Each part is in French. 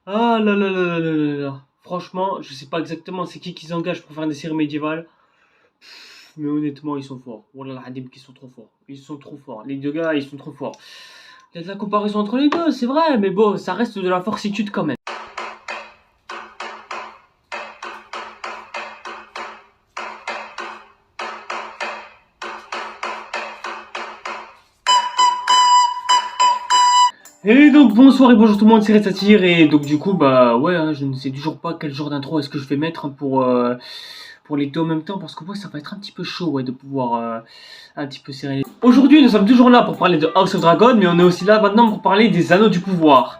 Ah là là là là là là là. Franchement, je sais pas exactement c'est qui qu'ils engagent pour faire des séries médiévales. Mais honnêtement, ils sont forts. Wallah al qu'ils sont trop forts. Ils sont trop forts. Les deux gars, ils sont trop forts. Il y a de la comparaison entre les deux, c'est vrai, mais bon, ça reste de la fortitude quand même. Et donc bonsoir et bonjour tout le monde, c'est Retatir et donc du coup bah ouais hein, je ne sais toujours pas quel genre d'intro est-ce que je vais mettre pour les deux en même temps parce que moi ça va être un petit peu chaud ouais, de pouvoir un petit peu serrer. Aujourd'hui nous sommes toujours là pour parler de House of Dragon mais on est aussi là maintenant pour parler des anneaux du pouvoir.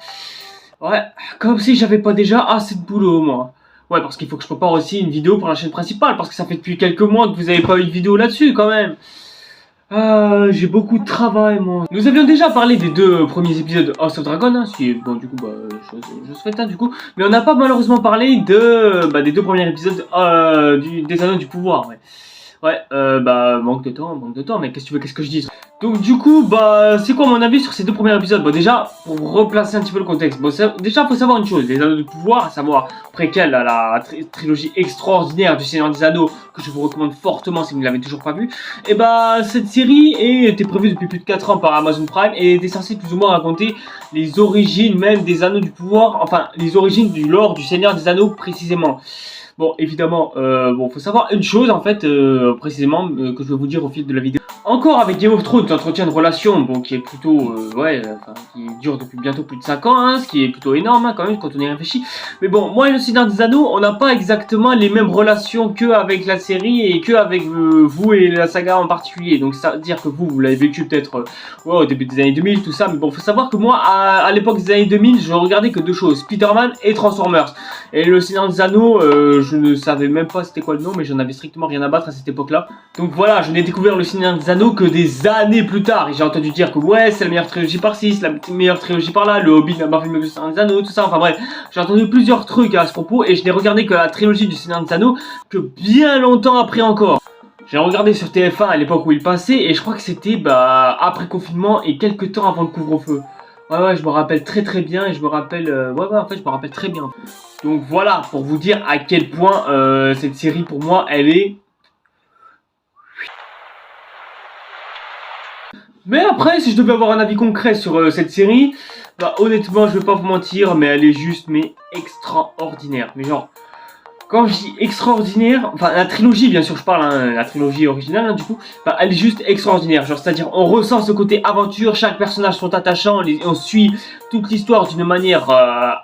Ouais, comme si j'avais pas déjà assez de boulot moi. Ouais parce qu'il faut que je prépare aussi une vidéo pour la chaîne principale parce que ça fait depuis quelques mois que vous avez pas eu de vidéo là-dessus quand même. Ah, j'ai beaucoup de travail, moi. Nous avions déjà parlé des deux premiers épisodes de House of Dragon, hein, si, bon, du coup, bah, je souhaite, hein, du coup. Mais on n'a pas malheureusement parlé des deux premiers épisodes des Anneaux du Pouvoir, ouais. Ouais, bah, manque de temps, mais qu'est-ce que tu veux, qu'est-ce que je dis? Donc, du coup, bah, c'est quoi mon avis sur ces deux premiers épisodes? Bon, déjà, pour replacer un petit peu le contexte, bon, déjà, faut savoir une chose, les Anneaux du Pouvoir, à savoir, préquel à la trilogie extraordinaire du Seigneur des Anneaux, que je vous recommande fortement si vous ne l'avez toujours pas vu, et bah, cette série était prévue depuis plus de 4 ans par Amazon Prime et était censée plus ou moins raconter les origines même des Anneaux du Pouvoir, enfin, les origines du lore du Seigneur des Anneaux précisément. Bon, évidemment, bon, faut savoir une chose en fait, précisément, que je vais vous dire au fil de la vidéo. Encore avec Game of Thrones, tu entretiens une relation, bon, qui est plutôt, qui dure depuis bientôt plus de 5 ans, hein, ce qui est plutôt énorme, hein, quand même, quand on y réfléchit. Mais bon, moi et le Seigneur des Anneaux, on n'a pas exactement les mêmes relations qu'avec la série et qu'avec vous et la saga en particulier. Donc, ça veut dire que vous l'avez vécu peut-être ouais, au début des années 2000, tout ça. Mais bon, faut savoir que moi, à l'époque des années 2000, je regardais que deux choses, Spider-Man et Transformers. Et le Seigneur des Anneaux, je ne savais même pas c'était quoi le nom, mais j'en avais strictement rien à battre à cette époque-là. Donc voilà, je n'ai découvert le Seigneur des Anneaux que des années plus tard. Et j'ai entendu dire que ouais, c'est la meilleure trilogie par-ci, c'est la meilleure trilogie par-là, le Hobbit n'a pas fait mieux que le Seigneur des Anneaux, tout ça. Enfin bref, j'ai entendu plusieurs trucs à ce propos et je n'ai regardé que la trilogie du Seigneur des Anneaux que bien longtemps après encore. J'ai regardé sur TF1 à l'époque où il passait et je crois que c'était bah, après confinement et quelques temps avant le couvre-feu. Ouais, je me rappelle très très bien et je me rappelle... en fait, je me rappelle très bien. Donc voilà, pour vous dire à quel point cette série pour moi, elle est... Mais après, si je devais avoir un avis concret sur cette série, bah honnêtement, je vais pas vous mentir, mais elle est juste, mais extraordinaire. Mais genre, quand je dis extraordinaire, enfin la trilogie bien sûr je parle, hein, la trilogie originale hein, du coup, bah, elle est juste extraordinaire, genre c'est-à-dire on ressent ce côté aventure, chaque personnage sont attachants, on suit toute l'histoire d'une manière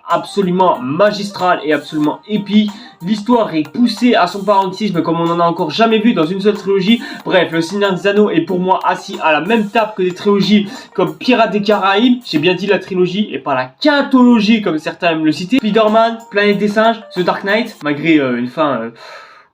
absolument magistrale et absolument épique, l'histoire est poussée à son paroxysme comme on en a encore jamais vu dans une seule trilogie, bref le Seigneur des Anneaux est pour moi assis à la même table que des trilogies comme Pirates des Caraïbes, j'ai bien dit la trilogie et pas la quintologie comme certains aiment le citer, Spider-Man, Planète des Singes, The Dark Knight, malgré une fin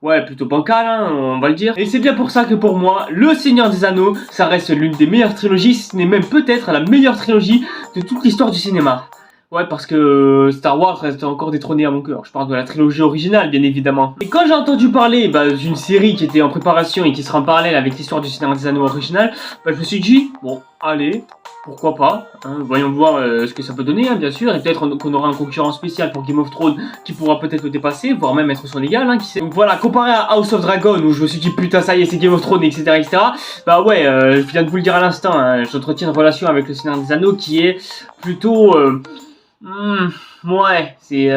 ouais plutôt bancale hein, on va le dire. Et c'est bien pour ça que pour moi, Le Seigneur des Anneaux, ça reste l'une des meilleures trilogies, si ce n'est même peut-être la meilleure trilogie de toute l'histoire du cinéma. Ouais, parce que Star Wars reste encore détrôné à mon cœur. Je parle de la trilogie originale, bien évidemment. Et quand j'ai entendu parler d'une série qui était en préparation et qui sera en parallèle avec l'histoire du Seigneur des Anneaux original, bah, je me suis dit, bon, allez, pourquoi pas, hein, voyons voir ce que ça peut donner, hein, bien sûr, et peut-être qu'on aura un concurrent spécial pour Game of Thrones qui pourra peut-être le dépasser, voire même être son égal, hein, qui sait. Donc voilà, comparé à House of Dragon, où je me suis dit, putain, ça y est, c'est Game of Thrones, etc., etc., bah ouais, je viens de vous le dire à l'instant, hein, j'entretiens une relation avec le Seigneur des Anneaux qui est plutôt... ouais, c'est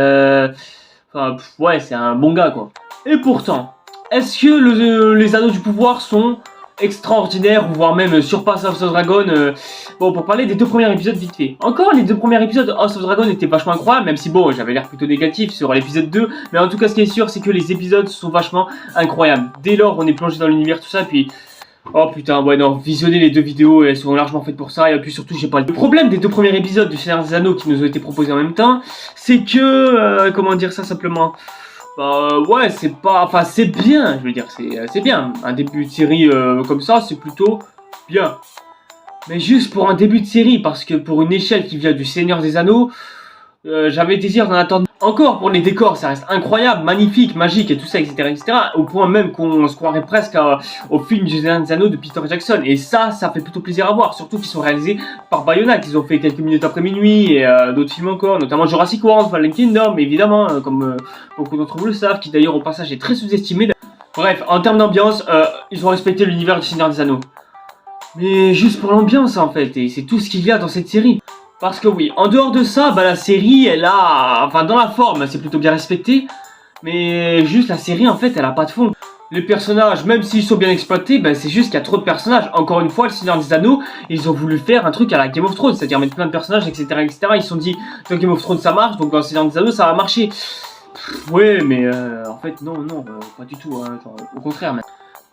enfin, ouais, c'est un bon gars quoi. Et pourtant, est-ce que les anneaux du pouvoir sont extraordinaires, voire même surpassent House of Dragon bon, pour parler des deux premiers épisodes vite fait. Encore, les deux premiers épisodes de House of Dragon étaient vachement incroyables, même si bon, j'avais l'air plutôt négatif sur l'épisode 2, mais en tout cas, ce qui est sûr, c'est que les épisodes sont vachement incroyables. Dès lors, on est plongé dans l'univers, tout ça, puis... Oh putain, ouais non, visionnez les deux vidéos, elles sont largement faites pour ça, et puis surtout j'ai pas le problème des deux premiers épisodes du Seigneur des Anneaux qui nous ont été proposés en même temps, c'est que, comment dire ça simplement, bah ouais c'est pas, enfin c'est bien, je veux dire, c'est bien, un début de série comme ça c'est plutôt bien, mais juste pour un début de série, parce que pour une échelle qui vient du Seigneur des Anneaux, j'avais désir d'en attendre encore pour les décors, ça reste incroyable, magnifique, magique et tout ça, etc. Au point même qu'on se croirait presque au film du Seigneur des Anneaux de Peter Jackson. Et ça fait plutôt plaisir à voir, surtout qu'ils sont réalisés par Bayona, qu'ils ont fait quelques minutes après minuit et d'autres films encore, notamment Jurassic World, Fallen Kingdom, évidemment, comme beaucoup d'entre vous le savent, qui d'ailleurs au passage est très sous-estimé. Bref, en termes d'ambiance, ils ont respecté l'univers du Seigneur des Anneaux. Mais juste pour l'ambiance en fait, et c'est tout ce qu'il y a dans cette série. Parce que oui, en dehors de ça, bah la série, elle a... Enfin, dans la forme, c'est plutôt bien respecté. Mais juste la série, en fait, elle a pas de fond. Les personnages, même s'ils sont bien exploités, bah, c'est juste qu'il y a trop de personnages. Encore une fois, le Seigneur des Anneaux, ils ont voulu faire un truc à la Game of Thrones, c'est-à-dire mettre plein de personnages, etc., etc. Ils se sont dit, dans Game of Thrones ça marche, donc dans le Seigneur des Anneaux ça va marcher. Ouais, mais en fait, non, pas du tout, hein, genre, au contraire, même.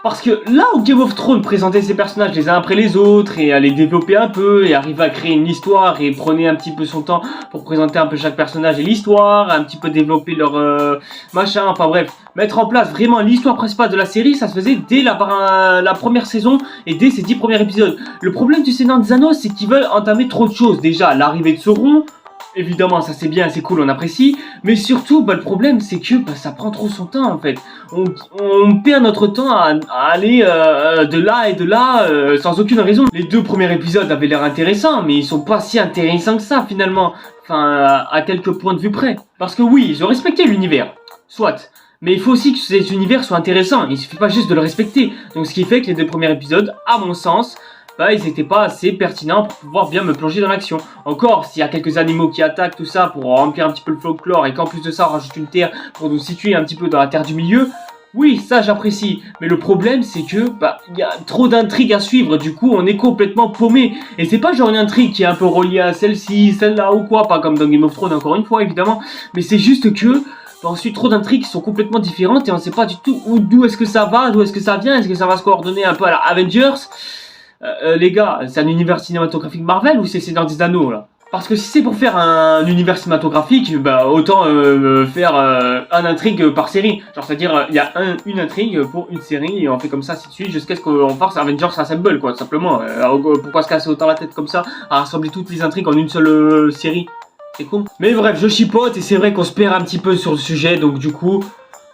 Parce que là où Game of Thrones présentait ses personnages les uns après les autres et à les développer un peu et arrivait à créer une histoire et prenait un petit peu son temps pour présenter un peu chaque personnage et l'histoire, un petit peu développer leur machin, enfin bref, mettre en place vraiment l'histoire principale de la série, ça se faisait dès la première saison et dès ses 10 premiers épisodes. Le problème du Seigneur des Anneaux, c'est qu'ils veulent entamer trop de choses. Déjà, l'arrivée de Sauron. Évidemment, ça c'est bien, c'est cool, on apprécie. Mais surtout, bah, le problème, c'est que bah, ça prend trop son temps, en fait. On perd notre temps à aller de là et de là sans aucune raison. Les 2 premiers épisodes avaient l'air intéressants, mais ils sont pas si intéressants que ça, finalement. Enfin, à quelques points de vue près. Parce que oui, ils ont respecté l'univers. Soit. Mais il faut aussi que ces univers soient intéressants. Il suffit pas juste de le respecter. Donc ce qui fait que les 2 premiers épisodes, à mon sens... bah ils étaient pas assez pertinents pour pouvoir bien me plonger dans l'action. Encore, s'il y a quelques animaux qui attaquent tout ça pour remplir un petit peu le folklore et qu'en plus de ça on rajoute une terre pour nous situer un petit peu dans la terre du milieu, oui, ça j'apprécie. Mais le problème c'est que, bah, il y a trop d'intrigues à suivre, du coup on est complètement paumé. Et c'est pas genre une intrigue qui est un peu reliée à celle-ci, celle-là ou quoi, pas comme dans Game of Thrones encore une fois évidemment, mais c'est juste que... bah, ensuite trop d'intrigues qui sont complètement différentes et on sait pas du tout d'où est-ce que ça va, d'où est-ce que ça vient, est-ce que ça va se coordonner un peu à la Avengers. Les gars, c'est un univers cinématographique Marvel ou c'est Seigneur des Anneaux là? Parce que si c'est pour faire un univers cinématographique, bah autant faire un intrigue par série. Genre c'est-à-dire il y a une intrigue pour une série et on fait comme ça ainsi de suite jusqu'à ce qu'on fasse Avengers Assemble quoi, tout simplement. Pourquoi se casser autant la tête comme ça à rassembler toutes les intrigues en une seule série? C'est con. Mais bref, je chipote et c'est vrai qu'on se perd un petit peu sur le sujet, donc du coup...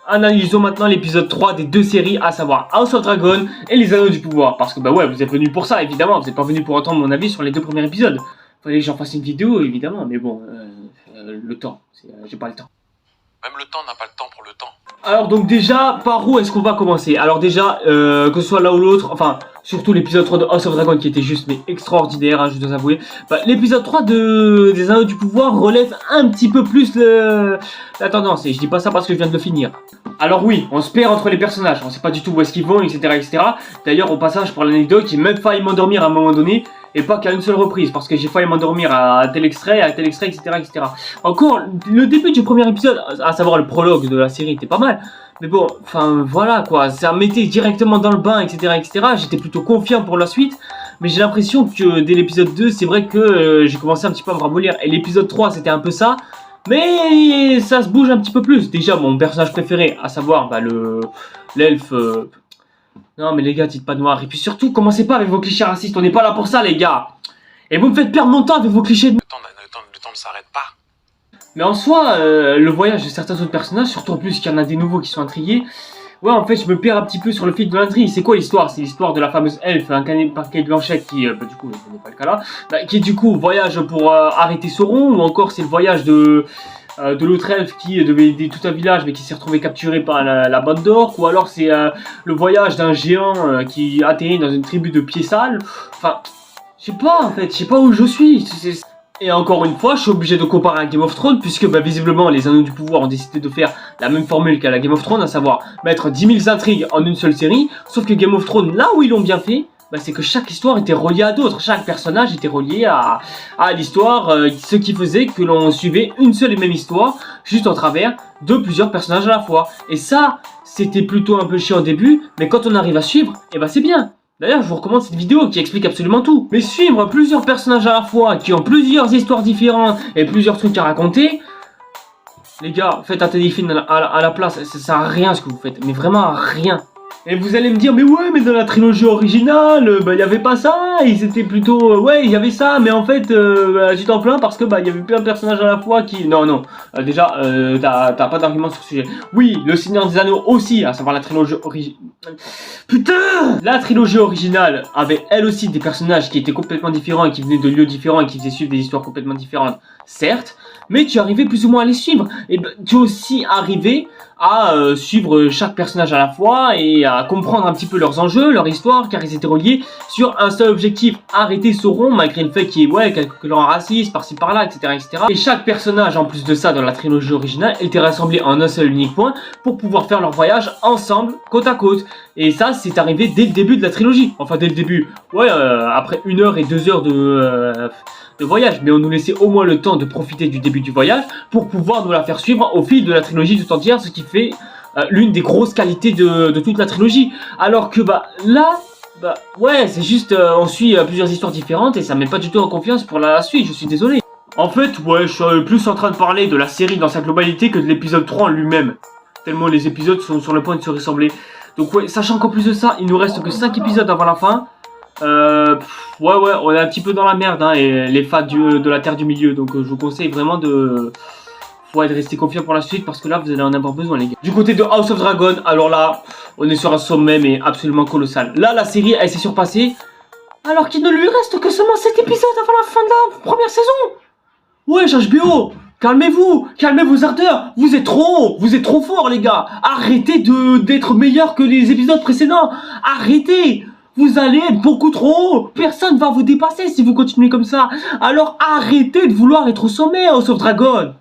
analysons maintenant l'épisode 3 des 2 séries, à savoir House of Dragon et les Anneaux du Pouvoir. Parce que bah ouais, vous êtes venus pour ça, évidemment. Vous n'êtes pas venus pour entendre mon avis sur les 2 premiers épisodes. Fallait que j'en fasse une vidéo, évidemment. Mais bon, le temps, j'ai pas le temps. Même le temps n'a pas le temps pour le temps. Alors donc déjà, par où est-ce qu'on va commencer? Alors déjà, que ce soit là ou l'autre, enfin, surtout l'épisode 3 de House of Dragon qui était juste mais extraordinaire, hein, je dois avouer. Bah, l'épisode 3 des Anneaux du Pouvoir relève un petit peu plus la tendance, et je dis pas ça parce que je viens de le finir. Alors oui, on se perd entre les personnages, on sait pas du tout où est-ce qu'ils vont, etc. etc. D'ailleurs, au passage, pour l'anecdote, j'ai même failli m'endormir à un moment donné, et pas qu'à une seule reprise, parce que j'ai failli m'endormir à tel extrait, etc., etc. Encore, le début du premier épisode, à savoir le prologue de la série, était pas mal. Mais bon, enfin voilà quoi, ça me mettait directement dans le bain, etc., etc. J'étais plutôt confiant pour la suite. Mais j'ai l'impression que dès l'épisode 2, c'est vrai que j'ai commencé un petit peu à me ramollir. Et l'épisode 3, c'était un peu ça. Mais ça se bouge un petit peu plus. Déjà, mon personnage préféré, à savoir bah, l'elfe... Non mais les gars, dites pas noir. Et puis surtout, commencez pas avec vos clichés racistes. On n'est pas là pour ça les gars. Et vous me faites perdre mon temps avec vos clichés de... Le temps ne s'arrête pas. Mais en soi, le voyage de certains autres personnages, surtout en plus qu'il y en a des nouveaux qui sont intrigués, ouais, en fait, je me perds un petit peu sur le fil de l'intrigue. C'est quoi l'histoire? C'est l'histoire de la fameuse elfe incarnée par Cate Blanchett qui, bah, du coup, ce n'est pas le cas là, bah, qui du coup voyage pour arrêter Sauron, ou encore c'est le voyage de l'autre elfe qui devait aider tout un village mais qui s'est retrouvé capturé par la bande d'orques, ou alors c'est le voyage d'un géant qui atterrit dans une tribu de pieds sales. Enfin, je sais pas en fait, je sais pas où je suis. Et encore une fois, je suis obligé de comparer à Game of Thrones, puisque bah, visiblement les Anneaux du Pouvoir ont décidé de faire la même formule qu'à la Game of Thrones, à savoir mettre 10 000 intrigues en une seule série, sauf que Game of Thrones, là où ils l'ont bien fait, bah, c'est que chaque histoire était reliée à d'autres, chaque personnage était relié à l'histoire, ce qui faisait que l'on suivait une seule et même histoire, juste en travers de plusieurs personnages à la fois. Et ça, c'était plutôt un peu chiant au début, mais quand on arrive à suivre, et bah c'est bien. D'ailleurs, je vous recommande cette vidéo qui explique absolument tout. Mais suivre plusieurs personnages à la fois, qui ont plusieurs histoires différentes et plusieurs trucs à raconter, les gars, faites un téléfilm à la place, ça sert à rien ce que vous faites, mais vraiment à rien. Et vous allez me dire, mais ouais, mais dans la trilogie originale, bah, il y avait pas ça, et c'était plutôt, ouais, il y avait ça, mais en fait, bah, tu t'en plains parce que, bah, il y avait plein de personnages à la fois qui, non, déjà, t'as pas d'argument sur ce sujet. Oui, le Seigneur des Anneaux aussi, à savoir la trilogie originale. Putain! La trilogie originale avait elle aussi des personnages qui étaient complètement différents et qui venaient de lieux différents et qui faisaient suivre des histoires complètement différentes, certes, mais tu arrivais plus ou moins à les suivre. Et ben, tu aussi arrivé à suivre chaque personnage à la fois et à comprendre un petit peu leurs enjeux, leur histoire, car ils étaient reliés sur un seul objectif, arrêter Sauron, malgré le fait qu'il y ait ouais, quelques clans racistes par-ci par-là, etc., etc. Et chaque personnage, en plus de ça, dans la trilogie originale, était rassemblé en un seul unique point pour pouvoir faire leur voyage ensemble, côte à côte. Et ça, c'est arrivé dès le début de la trilogie. Enfin, dès le début, ouais, après 1 heure et 2 heures de voyage, mais on nous laissait au moins le temps de profiter du début du voyage pour pouvoir nous la faire suivre au fil de la trilogie tout entière, ce qui fait l'une des grosses qualités de toute la trilogie. Alors que bah là, bah ouais, c'est juste on suit plusieurs histoires différentes et ça met pas du tout en confiance pour la suite, je suis désolé. En fait, ouais, je suis plus en train de parler de la série dans sa globalité que de l'épisode 3 en lui-même. Tellement les épisodes sont sur le point de se ressembler. Donc ouais, sachant qu'en plus de ça, il nous reste que 5 épisodes avant la fin. Ouais, on est un petit peu dans la merde, hein, et les fans de la Terre du Milieu. Donc je vous conseille vraiment de rester confiant pour la suite parce que là, vous allez en avoir besoin, les gars. Du côté de House of Dragon, alors là, on est sur un sommet, mais absolument colossal. Là, la série, elle s'est surpassée, alors qu'il ne lui reste que seulement 7 épisodes avant la fin de la première saison. Ouais, HBO, calmez-vous, calmez vos ardeurs, vous êtes trop forts, les gars. Arrêtez d'être meilleurs que les épisodes précédents, arrêtez. Vous allez être beaucoup trop haut. Personne va vous dépasser si vous continuez comme ça. Alors arrêtez de vouloir être au sommet, House of Dragon.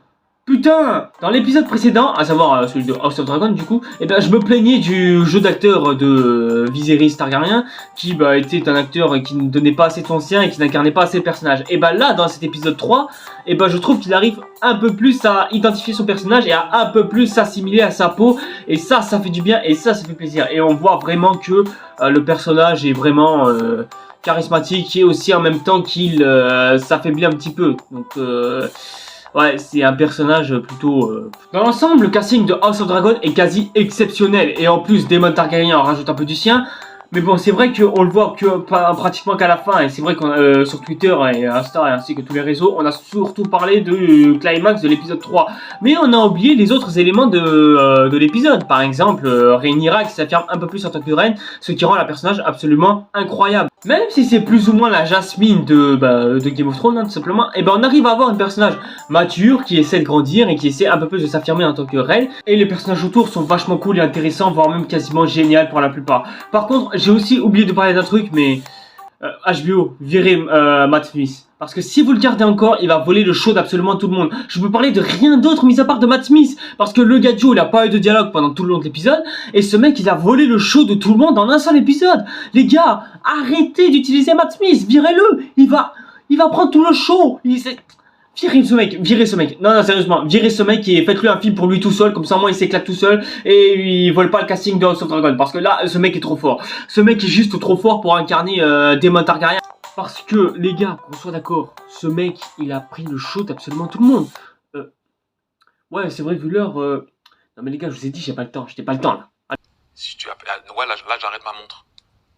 Putain! Dans l'épisode précédent, à savoir celui de House of Dragon du coup, eh ben, je me plaignais du jeu d'acteur de Viserys Targaryen, qui bah, était un acteur qui ne donnait pas assez de son sien et qui n'incarnait pas assez le personnage. Et bah là, dans cet épisode 3, eh ben, je trouve qu'il arrive un peu plus à identifier son personnage et à un peu plus s'assimiler à sa peau. Et ça fait du bien et ça fait plaisir. Et on voit vraiment que le personnage est vraiment charismatique et aussi en même temps qu'il s'affaiblit un petit peu. Donc ouais, c'est un personnage plutôt... Dans l'ensemble, le casting de House of Dragon est quasi exceptionnel. Et en plus, Daemon Targaryen en rajoute un peu du sien. Mais bon, c'est vrai qu'on le voit que pratiquement qu'à la fin. Et c'est vrai qu'on sur Twitter et Insta et ainsi que tous les réseaux, on a surtout parlé de climax de l'épisode 3. Mais on a oublié les autres éléments de l'épisode. Par exemple, Rhaenyra qui s'affirme un peu plus en tant que reine, ce qui rend la personnage absolument incroyable. Même si c'est plus ou moins la Jasmine de Game of Thrones, hein, tout simplement, et ben on arrive à avoir un personnage mature qui essaie de grandir et qui essaie un peu plus de s'affirmer en tant que reine. Et les personnages autour sont vachement cool et intéressants, voire même quasiment génial pour la plupart. Par contre, j'ai aussi oublié de parler d'un truc, mais HBO, virez Matt Smith. Parce que si vous le gardez encore, il va voler le show d'absolument tout le monde. Je peux parler de rien d'autre mis à part de Matt Smith. Parce que le gars Joe, il a pas eu de dialogue pendant tout le long de l'épisode. Et ce mec, il a volé le show de tout le monde en un seul épisode. Les gars, arrêtez d'utiliser Matt Smith. Virez-le. Il va prendre tout le show. Virez ce mec. Non, sérieusement, virez ce mec et faites-lui un film pour lui tout seul. Comme ça, au moins, il s'éclate tout seul. Et il vole pas le casting de House of Dragon. Parce que là, ce mec est trop fort. Ce mec est juste trop fort pour incarner Daemon Targaryen. Parce que, les gars, qu'on soit d'accord, ce mec, il a pris le show d'absolument tout le monde. Ouais, c'est vrai, vu l'heure... Non mais les gars, je vous ai dit, j'ai pas le temps, pas le temps, là. Si tu as... Ouais, là j'arrête ma montre.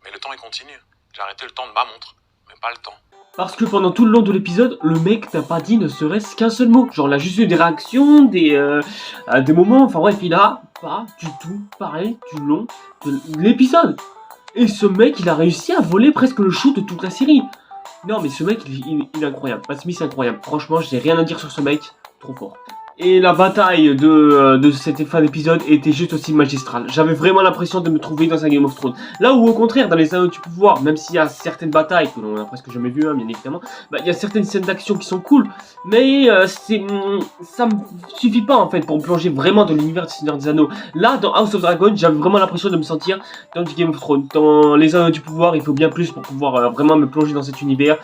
Mais le temps, il continue. J'ai arrêté le temps de ma montre, mais pas le temps. Parce que pendant tout le long de l'épisode, le mec n'a pas dit ne serait-ce qu'un seul mot. Genre, il a juste eu des réactions, des moments... Enfin bref, il a pas du tout parlé du long de l'épisode. Et ce mec, il a réussi à voler presque le show de toute la série. Non, mais ce mec, il est incroyable. Matt Smith, c'est incroyable. Franchement, j'ai rien à dire sur ce mec. Trop fort. Et la bataille de cette fin d'épisode était juste aussi magistrale. J'avais vraiment l'impression de me trouver dans un Game of Thrones. Là où au contraire, dans les Anneaux du Pouvoir, même s'il y a certaines batailles que l'on a presque jamais vues, hein, bien évidemment, bah, il y a certaines scènes d'action qui sont cool. Mais ça me suffit pas en fait pour me plonger vraiment dans l'univers du Seigneur des Anneaux. Là, dans House of Dragon, j'avais vraiment l'impression de me sentir dans du Game of Thrones. Dans les Anneaux du Pouvoir, il faut bien plus pour pouvoir vraiment me plonger dans cet univers.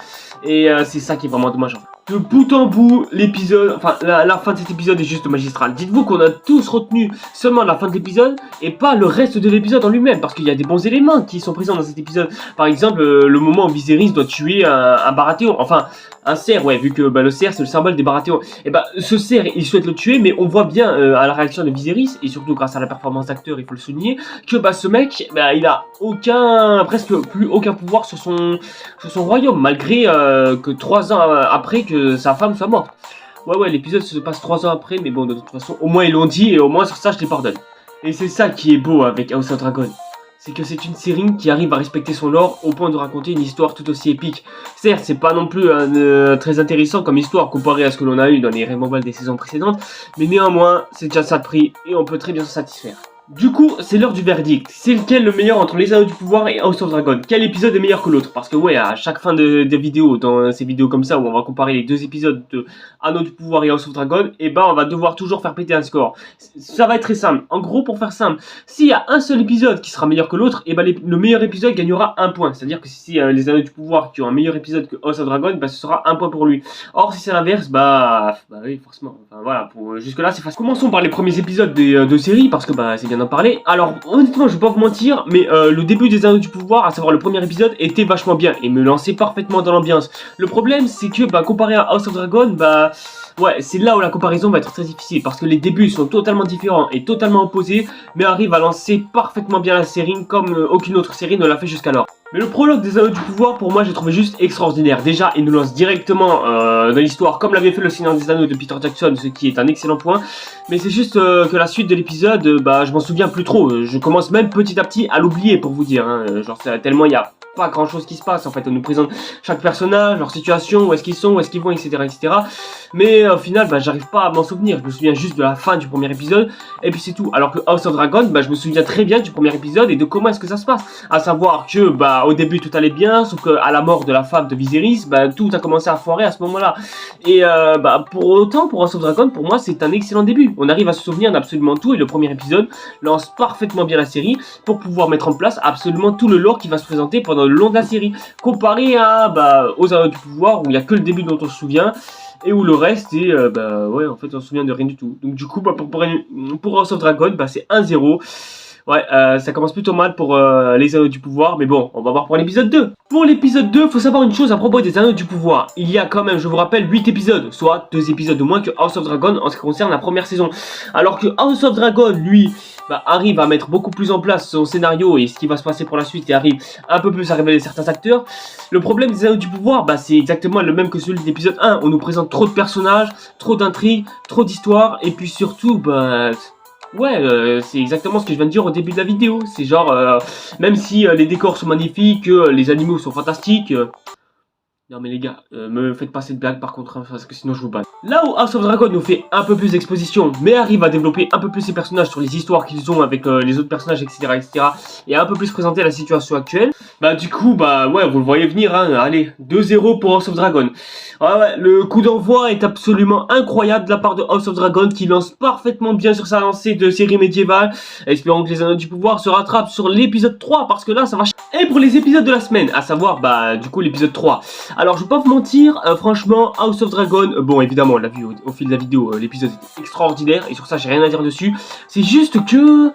Et c'est ça qui est vraiment dommage en fait. De bout en bout, l'épisode, enfin la fin de cet épisode est juste magistrale. Dites-vous qu'on a tous retenu seulement la fin de l'épisode et pas le reste de l'épisode en lui-même, parce qu'il y a des bons éléments qui sont présents dans cet épisode. Par exemple, le moment où Viserys doit tuer un Baratheon, enfin un cerf, ouais, vu que le cerf c'est le symbole des Baratheons. Et ce cerf, il souhaite le tuer, mais on voit bien à la réaction de Viserys, et surtout grâce à la performance d'acteur, il faut le souligner, que ce mec, il a presque plus aucun pouvoir sur son royaume, malgré que 3 ans après que sa femme soit morte. Ouais, l'épisode se passe 3 ans après, mais bon, de toute façon, au moins ils l'ont dit, et au moins sur ça, je les pardonne. Et c'est ça qui est beau avec House of Dragon. C'est que c'est une série qui arrive à respecter son lore au point de raconter une histoire tout aussi épique. Certes, c'est pas non plus très intéressant comme histoire comparé à ce que l'on a eu dans les Rainbow Ball des saisons précédentes, mais néanmoins, c'est déjà ça de prix, et on peut très bien s'en satisfaire. Du coup, c'est l'heure du verdict. C'est lequel le meilleur entre Les Anneaux du Pouvoir et House of Dragon? Quel épisode est meilleur que l'autre? Parce que ouais, à chaque fin de vidéo, dans ces vidéos comme ça, où on va comparer les 2 épisodes de Anneaux du Pouvoir et House of Dragon, on va devoir toujours faire péter un score. Ça va être très simple. En gros, pour faire simple, s'il y a un seul épisode qui sera meilleur que l'autre, le meilleur épisode gagnera 1 point. C'est-à-dire que si Les Anneaux du Pouvoir qui ont un meilleur épisode que House of Dragon, ce sera 1 point pour lui. Or, si c'est l'inverse, oui, forcément. Enfin voilà, jusque-là, c'est facile. Commençons par les premiers épisodes de série, parce que c'est bien d'en parler. Alors, honnêtement, je vais pas vous mentir, mais le début des Anneaux du Pouvoir, à savoir le premier épisode, était vachement bien et me lançait parfaitement dans l'ambiance. Le problème, c'est que comparé à House of Dragon, ouais, c'est là où la comparaison va être très difficile, parce que les débuts sont totalement différents et totalement opposés, mais arrivent à lancer parfaitement bien la série comme aucune autre série ne l'a fait jusqu'alors. Mais le prologue des Anneaux du Pouvoir, pour moi, j'ai trouvé juste extraordinaire. Déjà, il nous lance directement dans l'histoire, comme l'avait fait le Seigneur des Anneaux de Peter Jackson, ce qui est un excellent point. Mais c'est juste que la suite de l'épisode, je m'en souviens plus trop. Je commence même petit à petit à l'oublier, pour vous dire. Tellement il y a pas grand chose qui se passe. En fait, on nous présente chaque personnage, leur situation, où est-ce qu'ils sont, où est-ce qu'ils vont, etc. Mais au final, j'arrive pas à m'en souvenir. Je me souviens juste de la fin du premier épisode, et puis c'est tout. Alors que House of Dragon, je me souviens très bien du premier épisode et de comment est-ce que ça se passe. À savoir que, au début tout allait bien, sauf qu'à la mort de la femme de Viserys, tout a commencé à foirer à ce moment-là. Et pour autant, pour House of Dragon, pour moi, c'est un excellent début. On arrive à se souvenir d'absolument tout, et le premier épisode lance parfaitement bien la série pour pouvoir mettre en place absolument tout le lore qui va se présenter pendant le long de la série, comparé aux Anneaux du Pouvoir où il n'y a que le début dont on se souvient et où le reste est ouais, en fait on se souvient de rien du tout. Donc du coup pour House of Dragon, c'est 1-0. Ouais, ça commence plutôt mal pour les Anneaux du Pouvoir, mais bon, on va voir pour l'épisode 2. Pour l'épisode 2, faut savoir une chose à propos des Anneaux du Pouvoir. Il y a quand même, je vous rappelle, 8 épisodes, soit 2 épisodes de moins que House of Dragon en ce qui concerne la première saison. Alors que House of Dragon, lui, arrive à mettre beaucoup plus en place son scénario et ce qui va se passer pour la suite, et arrive un peu plus à révéler certains acteurs. Le problème des Anneaux du Pouvoir, c'est exactement le même que celui de l'épisode 1. On nous présente trop de personnages, trop d'intrigues, trop d'histoires, et puis surtout, ouais, c'est exactement ce que je viens de dire au début de la vidéo. C'est genre, même si les décors sont magnifiques, les animaux sont fantastiques... Non mais les gars, me faites pas cette blague par contre, parce que sinon je vous bats. Là où House of Dragon nous fait un peu plus d'exposition, mais arrive à développer un peu plus ses personnages sur les histoires qu'ils ont avec les autres personnages, etc., et un peu plus présenter la situation actuelle, du coup, ouais, vous le voyez venir, hein, allez, 2-0 pour House of Dragon. Ouais, le coup d'envoi est absolument incroyable de la part de House of Dragon, qui lance parfaitement bien sur sa lancée de série médiévale, espérons que les Anneaux du Pouvoir se rattrapent sur l'épisode 3, parce que là, ça va... Et pour les épisodes de la semaine, à savoir, du coup, l'épisode 3. Alors, je vais pas vous mentir, franchement, House of Dragon, bon, évidemment, on l'a vu au fil de la vidéo, l'épisode est extraordinaire, et sur ça, j'ai rien à dire dessus. C'est juste que...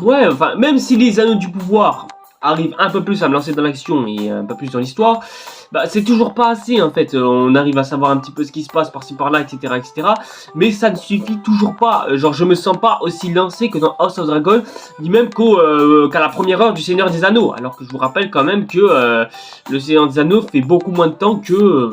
ouais, enfin, même si les Anneaux du Pouvoir arrivent un peu plus à me lancer dans l'action et un peu plus dans l'histoire, c'est toujours pas assez, en fait. On arrive à savoir un petit peu ce qui se passe par-ci par-là, etc., mais ça ne suffit toujours pas. Genre, je me sens pas aussi lancé que dans House of Dragon, ni même qu'à la première heure du Seigneur des Anneaux. Alors que je vous rappelle quand même que le Seigneur des Anneaux fait beaucoup moins de temps que...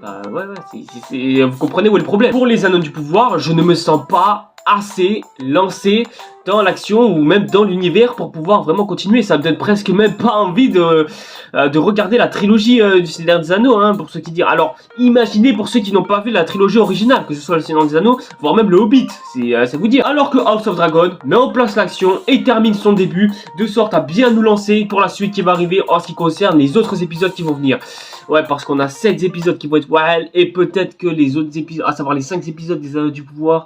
ouais, vous comprenez où est le problème. Pour les Anneaux du Pouvoir, je ne me sens pas assez lancé dans l'action ou même dans l'univers pour pouvoir vraiment continuer. Ça me donne presque même pas envie de regarder la trilogie du Seigneur des Anneaux, hein, pour ceux qui disent. Alors, imaginez pour ceux qui n'ont pas vu la trilogie originale, que ce soit le Seigneur des Anneaux, voire même le Hobbit, c'est vous dire. Alors que House of Dragon met en place l'action et termine son début, de sorte à bien nous lancer pour la suite qui va arriver en ce qui concerne les autres épisodes qui vont venir. Ouais, parce qu'on a 7 épisodes qui vont être wild, et peut-être que les autres épisodes, à savoir les 5 épisodes des Anneaux du Pouvoir...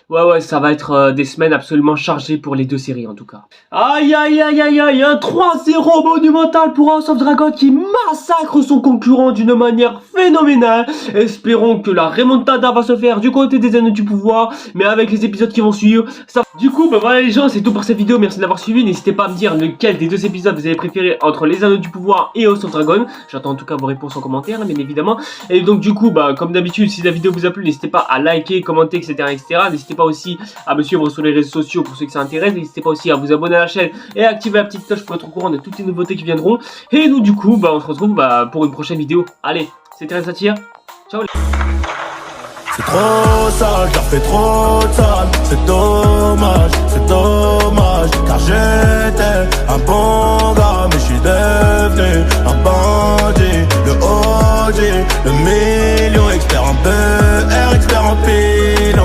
Ouais, ça va être des semaines absolument chargées pour les deux séries en tout cas. Aïe, un 3-0 monumental pour House of Dragon qui massacre son concurrent d'une manière phénoménale. Espérons que la remontada va se faire du côté des Anneaux du Pouvoir, mais avec les épisodes qui vont suivre, ça... Du coup, bah voilà les gens, c'est tout pour cette vidéo, merci d'avoir suivi. N'hésitez pas à me dire lequel des deux épisodes vous avez préféré entre les Anneaux du Pouvoir et House of Dragon. J'attends en tout cas vos réponses en commentaire, bien évidemment. Et donc du coup, bah comme d'habitude, si la vidéo vous a plu, n'hésitez pas à liker, commenter, etc. N'hésitez pas aussi à me suivre sur les réseaux sociaux pour ceux que ça intéresse. N'hésitez pas aussi à vous abonner à la chaîne et à activer la petite cloche pour être au courant de toutes les nouveautés qui viendront. Et nous du coup, bah on se retrouve pour une prochaine vidéo. Allez, c'était Satire. Ciao les... C'est trop sale, car fait trop de sale. C'est dommage, car j'étais un bon gars, mais je suis devenu un bandit. Le OG, le million, expert en PR, expert en pile.